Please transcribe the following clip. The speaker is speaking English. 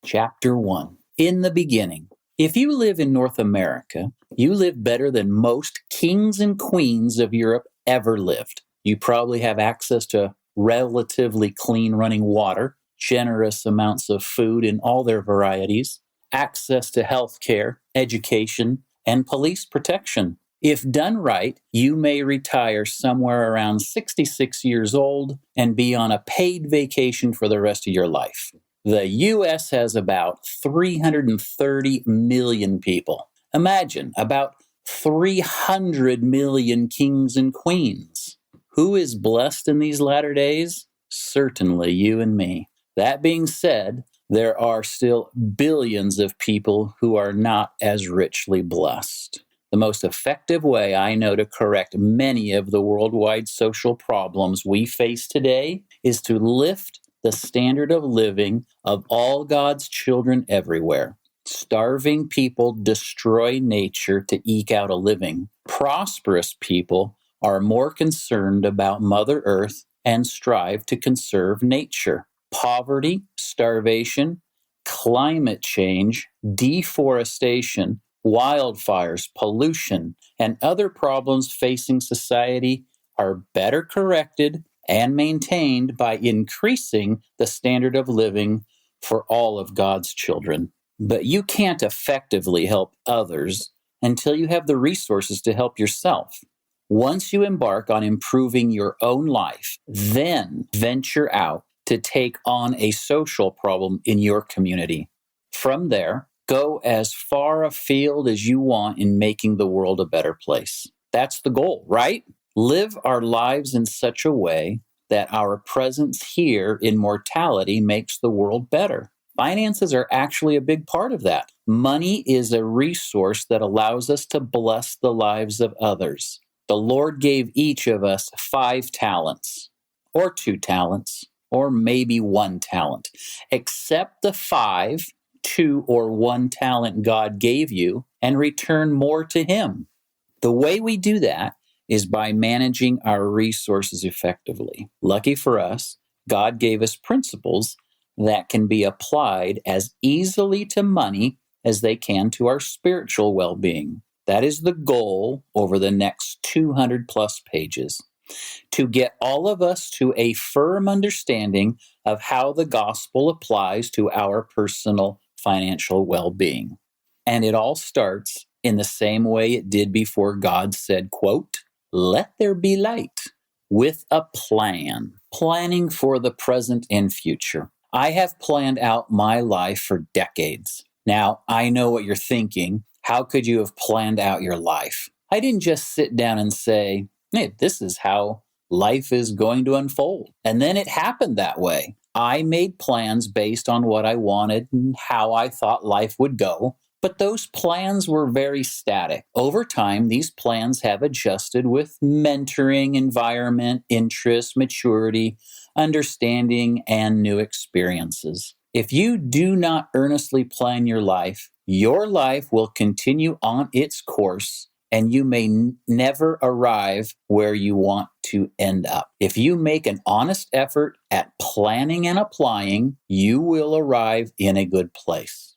Chapter 1. In the beginning. If you live in North America, you live better than most kings and queens of Europe ever lived. You probably have access to relatively clean running water, generous amounts of food in all their varieties, access to health care, education, and police protection. If done right, you may retire somewhere around 66 years old and be on a paid vacation for the rest of your life. The U.S. has about 330 million people. Imagine about 300 million kings and queens. Who is blessed in these latter days? Certainly you and me. That being said, there are still billions of people who are not as richly blessed. The most effective way I know to correct many of the worldwide social problems we face today is to lift the standard of living of all God's children everywhere. Starving people destroy nature to eke out a living. Prosperous people are more concerned about Mother Earth and strive to conserve nature. Poverty, starvation, climate change, deforestation, wildfires, pollution, and other problems facing society are better corrected and maintained by increasing the standard of living for all of God's children. But you can't effectively help others until you have the resources to help yourself. Once you embark on improving your own life, then venture out to take on a social problem in your community. From there, go as far afield as you want in making the world a better place. That's the goal, right? Live our lives in such a way that our presence here in mortality makes the world better. Finances are actually a big part of that. Money is a resource that allows us to bless the lives of others. The Lord gave each of us 5 talents, or 2 talents, or maybe 1 talent. Accept the 5, 2, or 1 talent God gave you and return more to Him. The way we do that is by managing our resources effectively. Lucky for us, God gave us principles that can be applied as easily to money as they can to our spiritual well-being. That is the goal over the next 200 plus pages, to get all of us to a firm understanding of how the gospel applies to our personal financial well-being. And it all starts in the same way it did before God said, quote, "Let there be light," with a plan, planning for the present and future. I have planned out my life for decades. Now, I know what you're thinking. How could you have planned out your life? I didn't just sit down and say, hey, this is how life is going to unfold. And then it happened that way. I made plans based on what I wanted and how I thought life would go. But those plans were very static. Over time, these plans have adjusted with mentoring, environment, interest, maturity, understanding, and new experiences. If you do not earnestly plan your life will continue on its course, and you may never arrive where you want to end up. If you make an honest effort at planning and applying, you will arrive in a good place.